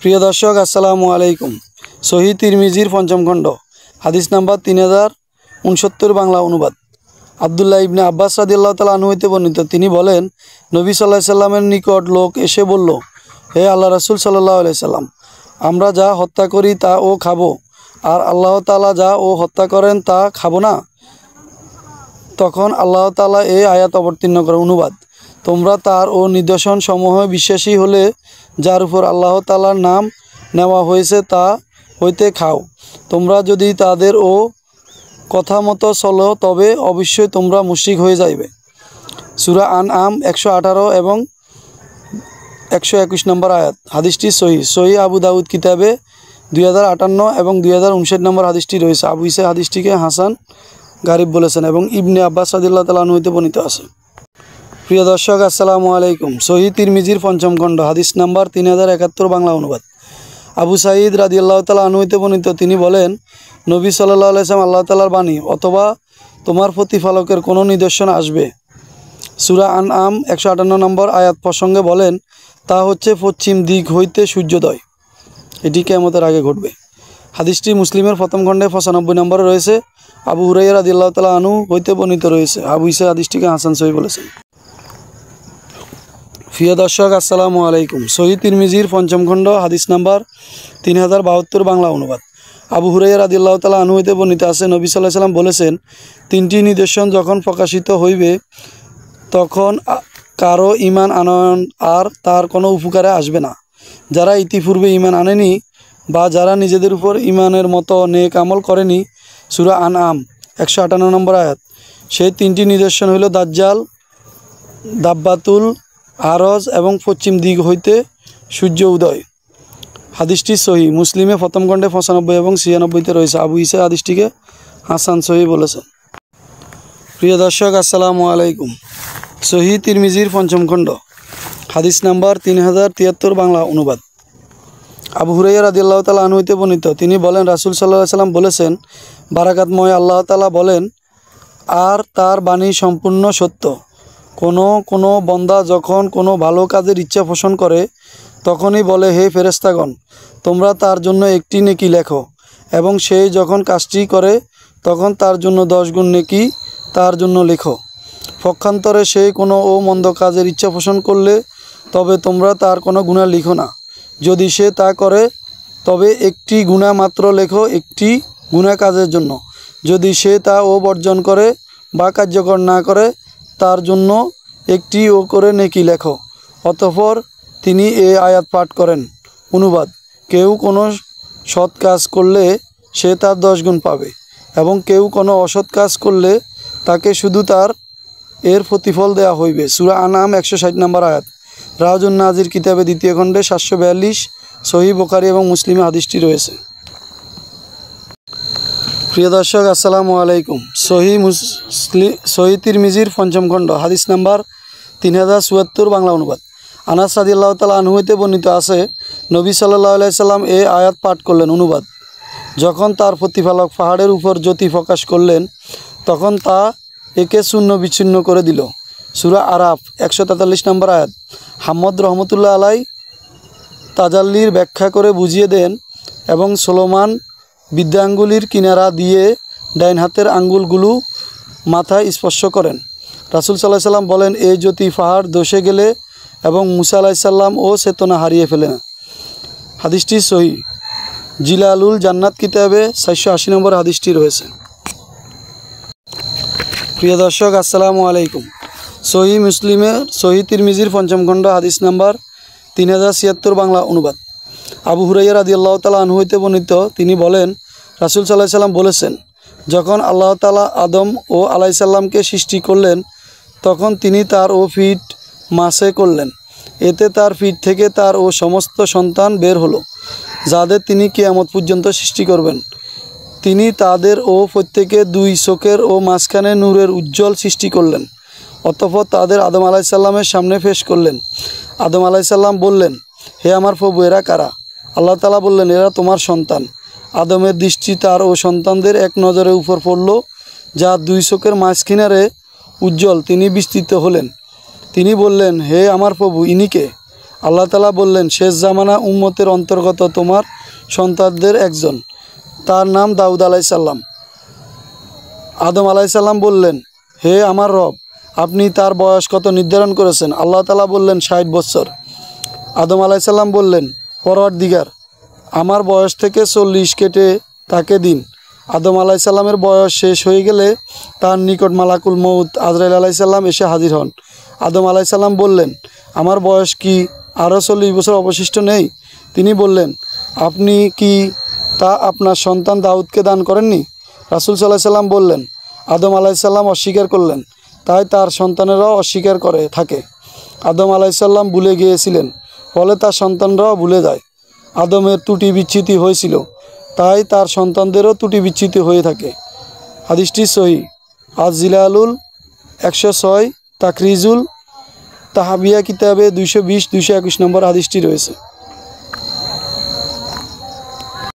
প্রিয় দর্শক আসসালামু আলাইকুম। সহি তিরমিজির পঞ্চম খণ্ড হাদিস নাম্বার 3069 বাংলা অনুবাদ। আব্দুল্লাহ ইবনে আব্বাস রাদিয়াল্লাহু তাআলা আনহু হতে বর্ণিত, তিনি বলেন, নবী সাল্লাল্লাহু আলাইহি সাল্লামের নিকট লোক এসে বলল, হে আল্লাহ রাসূল সাল্লাল্লাহু আলাইহি সাল্লাম, আমরা যা হত্যা করি তা ও খাবো, আর আল্লাহ তাআলা যা ও হত্যা করেন তা খাবো না? তখন আল্লাহ তাআলা এই আয়াত অবতীর্ণ করে। অনুবাদ: তোমরা তার ও নিদর্শন সমূহ বিশ্বাসী হলে যার উপর আল্লাহ তাআলার নাম নেওয়া হয়েছে তা হইতে খাও। তোমরা যদি তাদের ও কথা মতো চলো তবে অবশ্যই তোমরা মুশরিক হয়ে যাইবে। সূরা আনআম 118 এবং 121 নম্বর আয়াত। হাদিসটি সহি আবু দাউদ কিতাবে 2058 এবং 2059 নম্বর হাদিসটি রয়েছে। আবু ঈসা হাদিসটিকে হাসান গারিব বলেছেন এবং ইবনে আব্বাস রাদিয়াল্লাহু তাআলা আনহু হতে বর্ণিত আছে। প্রিয় দর্শক আসসালামু আলাইকুম। সহি তিরমিজির পঞ্চম খণ্ড হাদিস নাম্বার 3071 বাংলা অনুবাদ। আবু সাঈদ রাদিয়াল্লাহু তাআলা আনহু হতে বর্ণিত, তিনি বলেন, নবী সাল্লাল্লাহু আলাইহি ওয়াসাল্লাম আল্লাহ তাআলার বাণী অথবা তোমার প্রতিপালকের কোনো নিদর্শন আসবে, সূরা আনআম 158 নম্বর আয়াত প্রসঙ্গে বলেন, তা হচ্ছে পশ্চিম দিক হইতে সূর্যোদয়। এটি কিয়ামতের আগে ঘটবে। হাদিসটি মুসলিমের প্রথম খণ্ডে 95 নম্বরে রয়েছে। আবু হুরায়রা রাদিয়াল্লাহু তাআলা আনহু হইতে বর্ণিত রয়েছে। আবু ঈসা হাদিসটিকে হাসান সহিহ বলেছেন। প্রিয় দর্শক আসসালামু আলাইকুম। সহি তিরমিজির পঞ্চম খণ্ড হাদিস নাম্বার 3072 বাংলা অনুবাদ। আবু হুরায়রা রাদিয়াল্লাহু তাআলা আনহু হইতে বর্ণিত আছে, নবী সাল্লাল্লাহু আলাইহি সাল্লাম বলেছেন, তিনটি নিদর্শন যখন প্রকাশিত হইবে তখন কারো ঈমান আনয়ন আর তার কোনো উপকারে আসবে না। যারা ইতিপূর্বে ঈমান আনেনি বা যারা নিজেদের উপর ঈমানের মতো নেক আমল করেনি, সূরা আনআম 158 নম্বর আয়াত। সেই তিনটি নিদর্শন হইল দাজ্জাল, দাব্বাতুল আরজ এবং পশ্চিম দিক হইতে সূর্য উদয়। হাদিসটি সহি মুসলিমে প্রথম খণ্ডে 95 এবং 96-তে রয়েছে। আবু ঈসা হাদিসটিকে হাসান সহি বলেছেন। প্রিয় দর্শক আসসালামু আলাইকুম। সহি তিরমিজির পঞ্চম খণ্ড হাদিস নাম্বার 3073 বাংলা অনুবাদ। আবু হুরায়রা রাদিয়াল্লাহু তাআলা আনহু হতে বর্ণিত, তিনি বলেন, রাসূল সাল্লাল্লাহু আলাইহি সাল্লাম বলেছেন, বারাকাতময় আল্লাহ তাআলা বলেন, আর তার বাণী সম্পূর্ণ সত্য। কোনো বান্দা যখন কোনো ভালো কাজের ইচ্ছা পোষণ করে তখনই বলে, হে ফেরেশতাগণ, তোমরা তার জন্য একটি নেকি লেখো, এবং সে যখন কাজটি করে তখন তার জন্য 10 গুণ নেকি তার জন্য লেখো। পক্ষান্তরে সে কোনো মন্দ কাজের ইচ্ছা পোষণ করলে তবে তোমরা তার কোনো গুনাহ লিখো না। যদি সে তা করে তবে একটি গুনাহ মাত্র লেখো একটি গুনাহ কাজের জন্য। যদি সে তা বর্জন করে বা কার্যকর না করে তার জন্য একটি করে নেকি লেখো। অতঃপর তিনি এই আয়াত পাঠ করেন। অনুবাদ: কেউ কোনো সৎ কাজ করলে সে তার 10 গুণ পাবে, এবং কেউ কোনো অসৎ কাজ করলে তাকে শুধু তার এর প্রতিফল দেয়া হইবে। সূরা আনআম 160 নম্বর আয়াত। রাজুন নাজির কিতাবে 2য় খণ্ডে 742, সহি বুখারী এবং মুসলিমে হাদিসটি রয়েছে। প্রিয় দর্শক আসসালামু আলাইকুম। সহি তিরমিজির পঞ্চম খণ্ড হাদিস নাম্বার 3074 বাংলা অনুবাদ। আনাস রাদিয়াল্লাহু তাআলা আনহু হতে বর্ণিত আছে, নবী সাল্লাল্লাহু আলাইহি সাল্লাম এই আয়াত পাঠ করলেন। অনুবাদ: যখন তার প্রতিপালক পাহাড়ের উপর জ্যোতি প্রকাশ করলেন তখন তা একে চূর্ণ বিচ্ছিন্ন করে দিল। সূরা আরাফ 143 নম্বর আয়াত। হাম্মদ রহমতুল্লাহ আলাই তাজাল্লির ব্যাখ্যা করে বুঝিয়ে দেন, এবং সুলাইমান বিদ্যাঙ্গুলির কিনারা দিয়ে ডাইন হাতের আঙ্গুলগুলো মাথায় স্পর্শ করেন। রাসূল সাল্লাল্লাহু আলাইহি সাল্লাম বলেন, এই জ্যোতি পাহাড় ধসে গেলে এবং মুসা আলাইহিস সালাম ও চেতনা হারিয়ে ফেলেন। হাদিসটি সহি জিলালুল জান্নাত কিতাবে 480 নম্বর হাদিসটি রয়েছে। প্রিয় দর্শক আসসালামু আলাইকুম। সহি তিরমিজির পঞ্চম খণ্ড হাদিস নাম্বার 3076 বাংলা অনুবাদ। আবু হুরায়রা রাদিয়াল্লাহু তাআলা আনহু হতে বর্ণিত, তিনি বলেন, রাসূল সাল্লাল্লাহু আলাইহি সাল্লাম বলেছেন, যখন আল্লাহ তাআলা আদম ও আলাইহিস সালামকে সৃষ্টি করলেন তখন তিনি তার ফিট মাসে করলেন। এতে তার ফিট থেকে তার সমস্ত সন্তান বের হলো, যাদের তিনি কিয়ামত পর্যন্ত সৃষ্টি করবেন। তিনি তাদের প্রত্যেকে 2 চোখের মাঝখানে নূরের উজ্জ্বল সৃষ্টি করলেন। অতঃপর তাদের আদম আলাইহিস সালামের সামনে পেশ করলেন। আদম আলাইহিস সালাম বললেন, হে আমার প্রভু, এরা কারা? আল্লাহ তাআলা বললেন, এরা তোমার সন্তান। আদমের দৃষ্টি তার সন্তানদের এক নজরের উপর পড়ল, যা 2 চোখের মাঝখানে উজ্জ্বল। তিনি বিস্মিত হলেন। তিনি বললেন, হে আমার প্রভু, ইনি কে? আল্লাহ তাআলা বললেন, শেষ জামানা উম্মতের অন্তর্গত তোমার সন্তানদের একজন, তার নাম দাউদ আলাইসাল্লাম। আদম আলাইসাল্লাম বললেন, হে আমার রব, আপনি তার বয়স কত নির্ধারণ করেছেন? আল্লাহ তাআলা বললেন, 60 বছর। আদম আলাইসাল্লাম বললেন, পরওয়ারদিগার, আমার বয়স থেকে 40 কেটে তাকে দিন। আদম আলাইসাল্লামের বয়স শেষ হয়ে গেলে তার নিকট মালাকুল মউত আজরাইল আলাইসাল্লাম এসে হাজির হন। আদম আলাইসাল্লাম বললেন, আমার বয়স কি আরও 40 বছর অবশিষ্ট নেই? তিনি বললেন, আপনি কি তা আপনার সন্তান দাউদকে দান করেননি? রাসূল সাল্লাল্লাহু আলাইহি সাল্লাম বললেন, আদম আলাইসাল্লাম অস্বীকার করলেন, তাই তার সন্তানেরাও অস্বীকার করে থাকে। আদম আলাইসাল্লাম ভুলে গিয়েছিলেন, ফলে তার সন্তানরাও ভুলে যায়। আদমের ত্রুটি বিচ্যুতি হয়েছিল, তাই তার সন্তানদেরও ত্রুটি বিচ্যুতি হয়ে থাকে। হাদিসটি সহিহ। আজ-জিলালুল 106, তাকরিজুল তাহাবিয়া কিতাবে 220-221 নম্বর হাদিসটি রয়েছে।